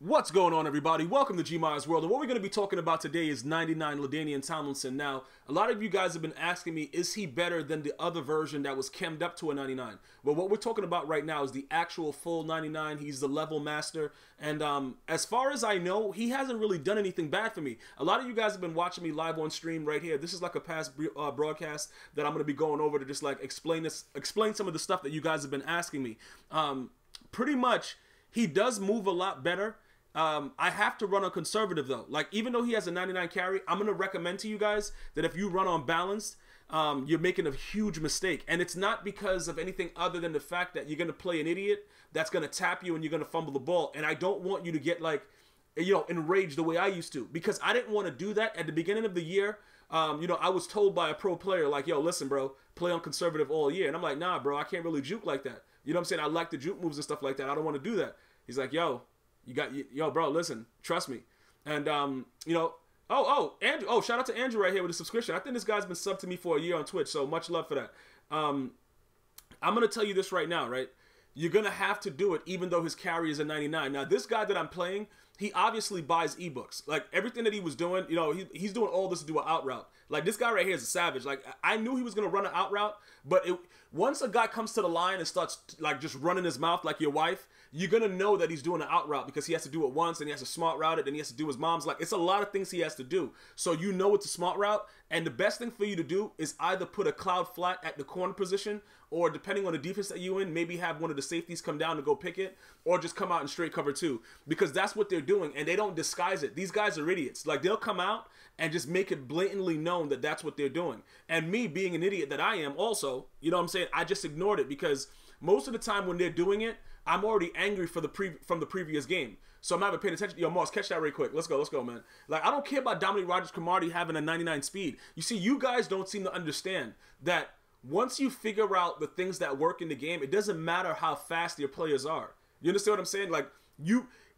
What's going on, everybody? Welcome to GmiasWorld, and what we're going to be talking about today is 99 LaDainian Tomlinson. Now, a lot of you guys have been asking me, is he better than the other version that was chemmed up to a 99? Well, what we're talking about right now is the actual full 99. He's the level master, and as far as I know, he hasn't really done anything bad for me. A lot of you guys have been watching me live on stream right here. This is like a past broadcast that I'm going to be going over to just like explain some of the stuff that you guys have been asking me. Pretty much, he does move a lot better. I have to run on conservative though. Like, even though he has a 99 carry, I'm going to recommend to you guys that if you run on balanced, you're making a huge mistake. And it's not because of anything other than the fact that you're going to play an idiot that's going to tap you and you're going to fumble the ball. And I don't want you to get like, you know, enraged the way I used to, because I didn't want to do that at the beginning of the year. You know, I was told by a pro player like, yo, listen, bro, play on conservative all year. And I'm like, nah, bro, I can't really juke like that. You know what I'm saying? I like the juke moves and stuff like that. I don't want to do that. He's like, yo, bro, listen, trust me. And, you know, Andrew, shout out to Andrew right here with a subscription. I think this guy's been subbed to me for a year on Twitch, so much love for that. I'm going to tell you this right now, right? You're going to have to do it even though his carry is a 99. Now, this guy that I'm playing, he obviously buys ebooks. Like, everything that he was doing, you know, he's doing all this to do an out route. Like, this guy right here is a savage. Like, I knew he was going to run an out route, but once a guy comes to the line and starts, like, just running his mouth like your wife, you're going to know that he's doing an out route because he has to do it once and he has to smart route it and he has to do his mom's. Like, it's a lot of things he has to do. So you know it's a smart route, and the best thing for you to do is either put a cloud flat at the corner position, or depending on the defense that you're in, maybe have one of the safeties come down to go pick it, or just come out in straight cover 2, because that's what they're doing, and they don't disguise it. These guys are idiots. Like, they'll come out and just make it blatantly known that that's what they're doing. And me being an idiot that I am also, you know what I'm saying, I just ignored it, because most of the time when they're doing it, I'm already angry from the previous game. So I'm not even paying attention. Yo, Moss, catch that right quick. Let's go, man. Like, I don't care about Dominic Rodgers-Cromartie having a 99 speed. You see, you guys don't seem to understand that once you figure out the things that work in the game, it doesn't matter how fast your players are. You understand what I'm saying? Like,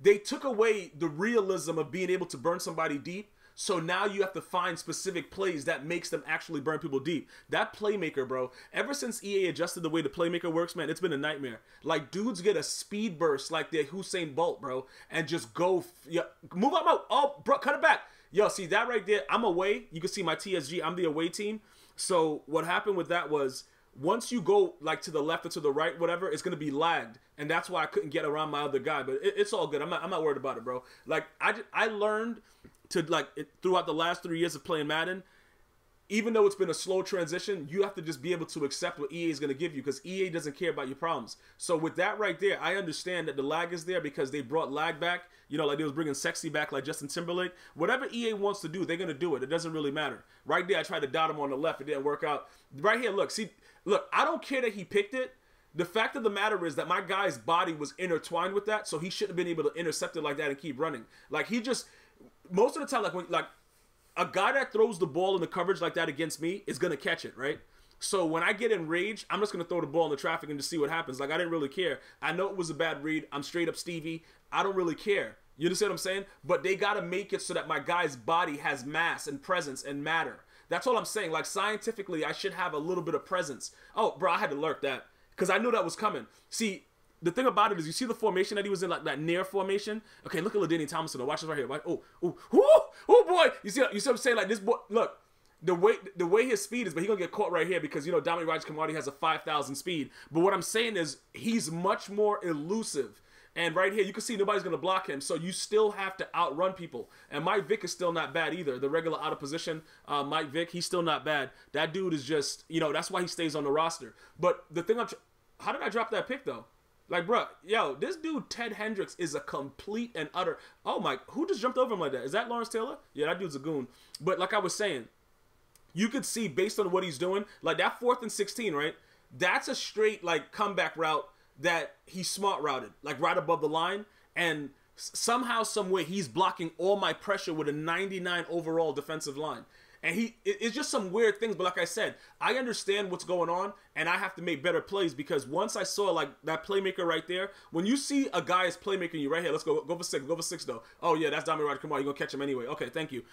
they took away the realism of being able to burn somebody deep. So now you have to find specific plays that makes them actually burn people deep. That playmaker, bro, ever since EA adjusted the way the playmaker works, man, it's been a nightmare. Like, dudes get a speed burst like they're Usain Bolt, bro, and just go, move out. Oh, bro, cut it back. Yo, see that right there? I'm away. You can see my TSG. I'm the away team. So what happened with that was, once you go like to the left or to the right, whatever, it's gonna be lagged, and that's why I couldn't get around my other guy. But it's all good. I'm not worried about it, bro. Like, I learned to, like, throughout the last 3 years of playing Madden, even though it's been a slow transition, you have to just be able to accept what EA is going to give you, because EA doesn't care about your problems. So with that right there, I understand that the lag is there because they brought lag back. You know, like they was bringing sexy back like Justin Timberlake. Whatever EA wants to do, they're going to do it. It doesn't really matter. Right there, I tried to dot him on the left. It didn't work out. Right here, look. See, look, I don't care that he picked it. The fact of the matter is that my guy's body was intertwined with that, so he shouldn't have been able to intercept it like that and keep running. Like, he just... Most of the time, like a guy that throws the ball in the coverage like that against me is going to catch it, right? So when I get enraged, I'm just going to throw the ball in the traffic and just see what happens. Like, I didn't really care. I know it was a bad read. I'm straight up Stevie. I don't really care. You understand what I'm saying? But they got to make it so that my guy's body has mass and presence and matter. That's all I'm saying. Like, scientifically, I should have a little bit of presence. Oh, bro, I had to lurk that because I knew that was coming. See, the thing about it is, you see the formation that he was in, like that near formation. Okay, look at LaDainian Tomlinson. Watch this right here. Right? Oh, boy. You see what I'm saying? Like, this boy. Look, the way his speed is, but he's gonna get caught right here because, you know, Dominic Rodgers-Cromartie has a 5,000 speed. But what I'm saying is, he's much more elusive. And right here, you can see nobody's gonna block him. So you still have to outrun people. And Mike Vick is still not bad either. The regular out of position Mike Vick, he's still not bad. That dude is just, you know, that's why he stays on the roster. But the thing how did I drop that pick though? Like, bro, yo, this dude, Ted Hendricks, is a complete and utter... Oh, my... Who just jumped over him like that? Is that Lawrence Taylor? Yeah, that dude's a goon. But like I was saying, you could see, based on what he's doing, like that 4th and 16, right? That's a straight, like, comeback route that he smart routed, like, right above the line. And somehow, some way, he's blocking all my pressure with a 99 overall defensive line. And it's just some weird things. But like I said, I understand what's going on, and I have to make better plays, because once I saw, like, that playmaker right there, when you see a guy is playmaking you right here, let's go for 6. Go for 6, though. Oh, yeah, that's Dominic Rodgers-Cromartie. You're going to catch him anyway. Okay, thank you.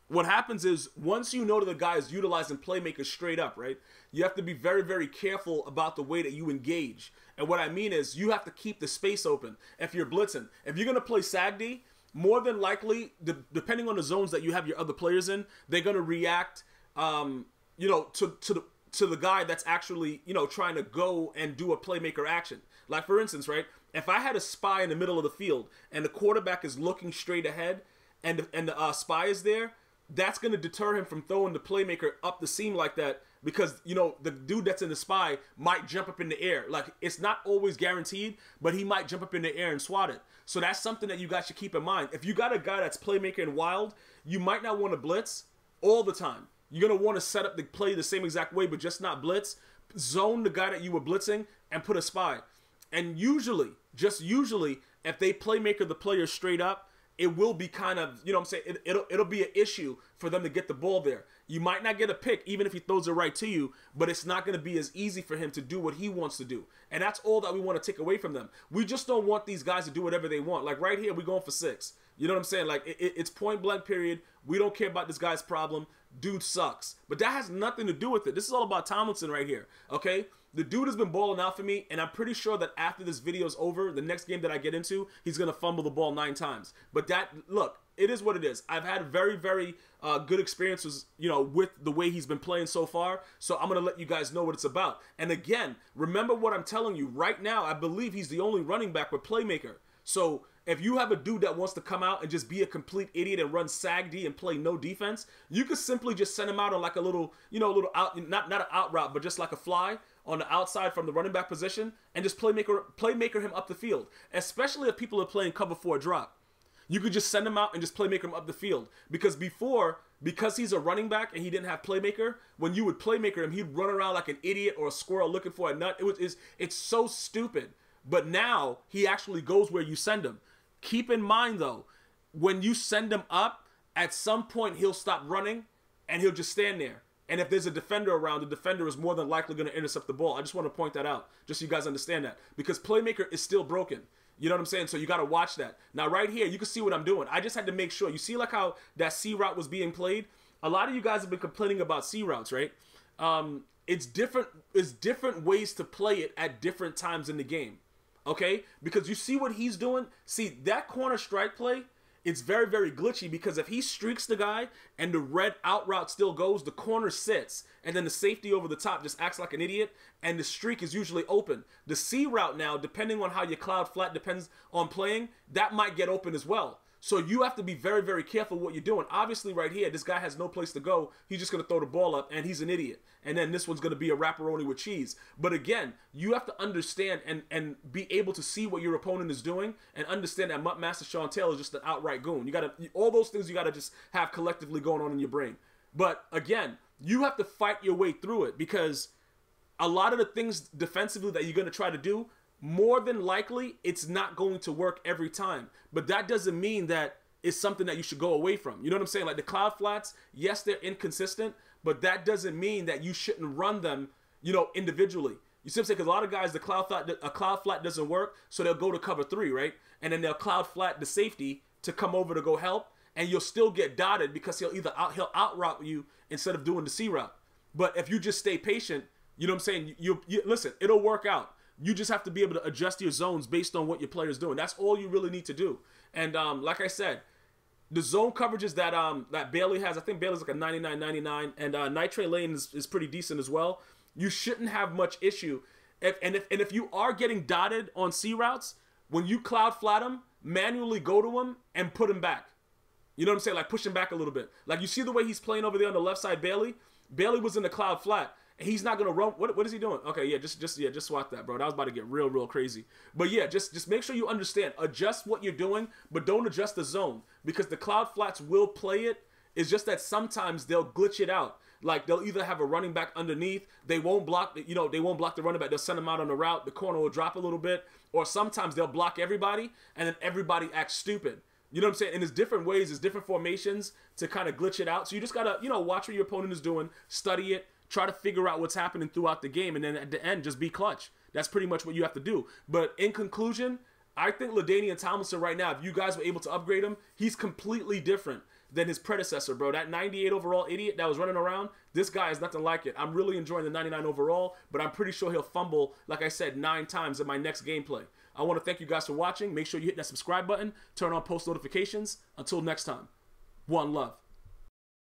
what happens is once you know that the guy is utilizing playmakers straight up, right? You have to be very, very careful about the way that you engage. And what I mean is you have to keep the space open if you're blitzing. If you're going to play SAGD, more than likely, depending on the zones that you have your other players in, they're going to react, you know, to the guy that's actually, you know, trying to go and do a playmaker action. Like, for instance, right, if I had a spy in the middle of the field and the quarterback is looking straight ahead and the spy is there, that's going to deter him from throwing the playmaker up the seam like that because, you know, the dude that's in the spy might jump up in the air. Like, it's not always guaranteed, but he might jump up in the air and swat it. So that's something that you guys should keep in mind. If you got a guy that's playmaker and wild, you might not want to blitz all the time. You're going to want to set up the play the same exact way, but just not blitz. Zone the guy that you were blitzing and put a spy. And usually, just usually, if they playmaker the player straight up, it will be kind of, you know what I'm saying, it'll be an issue for them to get the ball there. You might not get a pick, even if he throws it right to you, but it's not going to be as easy for him to do what he wants to do. And that's all that we want to take away from them. We just don't want these guys to do whatever they want. Like right here, we're going for 6. You know what I'm saying? Like, it's point blank period. We don't care about this guy's problem. Dude sucks. But that has nothing to do with it. This is all about Tomlinson right here, okay? The dude has been balling out for me, and I'm pretty sure that after this video is over, the next game that I get into, he's going to fumble the ball 9 times. But that, look, it is what it is. I've had very, very good experiences, you know, with the way he's been playing so far. So I'm going to let you guys know what it's about. And again, remember what I'm telling you. Right now, I believe he's the only running back with playmaker. So if you have a dude that wants to come out and just be a complete idiot and run SAGD and play no defense, you could simply just send him out on like a little, you know, a little out, not an out route, but just like a fly on the outside from the running back position and just playmaker him up the field, especially if people are playing cover 4 drop. You could just send him out and just playmaker him up the field because because he's a running back and he didn't have playmaker, when you would playmaker him, he'd run around like an idiot or a squirrel looking for a nut. It's so stupid. But now he actually goes where you send him. Keep in mind, though, when you send him up, at some point he'll stop running and he'll just stand there. And if there's a defender around, the defender is more than likely going to intercept the ball. I just want to point that out, just so you guys understand that. Because playmaker is still broken. You know what I'm saying? So you got to watch that. Now, right here, you can see what I'm doing. I just had to make sure. You see like how that C route was being played? A lot of you guys have been complaining about C routes, right? It's different ways to play it at different times in the game. Okay, because you see what he's doing. See that corner strike play, it's very, very glitchy because if he streaks the guy and the red out route still goes, the corner sits and then the safety over the top just acts like an idiot and the streak is usually open. The C route now, depending on how your cloud flat depends on playing, that might get open as well. So you have to be very, very careful what you're doing. Obviously right here, this guy has no place to go. He's just going to throw the ball up and he's an idiot. And then this one's going to be a wrapperoni with cheese. But again, you have to understand and be able to see what your opponent is doing and understand that Master Sean Taylor is just an outright goon. You got to, all those things you got to just have collectively going on in your brain. But again, you have to fight your way through it because a lot of the things defensively that you're going to try to do, more than likely, it's not going to work every time. But that doesn't mean that it's something that you should go away from. You know what I'm saying? Like the cloud flats, yes, they're inconsistent, but that doesn't mean that you shouldn't run them, you know, individually. You see what I'm saying? Because a lot of guys, a cloud flat doesn't work, so they'll go to cover 3, right? And then they'll cloud flat the safety to come over to go help, and you'll still get dotted because he'll out route you instead of doing the C route. But if you just stay patient, you know what I'm saying? You listen, it'll work out. You just have to be able to adjust your zones based on what your player's doing. That's all you really need to do. And like I said, the zone coverages that that Bailey has, I think Bailey's like a 99.99, and Nitrate Lane is pretty decent as well. You shouldn't have much issue. If you are getting dotted on C routes, when you cloud flat them, manually go to him and put him back. You know what I'm saying? Like push him back a little bit. Like you see the way he's playing over there on the left side, Bailey? Bailey was in the cloud flat. He's not gonna run. What is he doing? Okay, yeah, just swat that, bro. That was about to get real crazy. But yeah, just make sure you understand. Adjust what you're doing, but don't adjust the zone because the cloud flats will play it. It's just that sometimes they'll glitch it out. Like they'll either have a running back underneath. They won't block. They won't block the running back. They'll send him out on the route. The corner will drop a little bit, or sometimes they'll block everybody, and then everybody acts stupid. You know what I'm saying? And there's different ways, there's different formations to kind of glitch it out. So you just gotta, watch what your opponent is doing, study it. Try to figure out what's happening throughout the game, and then at the end, just be clutch. That's pretty much what you have to do. But in conclusion, I think LaDainian Tomlinson right now, if you guys were able to upgrade him, he's completely different. than his predecessor, bro. That 98 overall idiot that was running around, this guy is nothing like it. I'm really enjoying the 99 overall, but I'm pretty sure he'll fumble, like I said, 9 times in my next gameplay. I want to thank you guys for watching. Make sure you hit that subscribe button, turn on post notifications. Until next time, one love.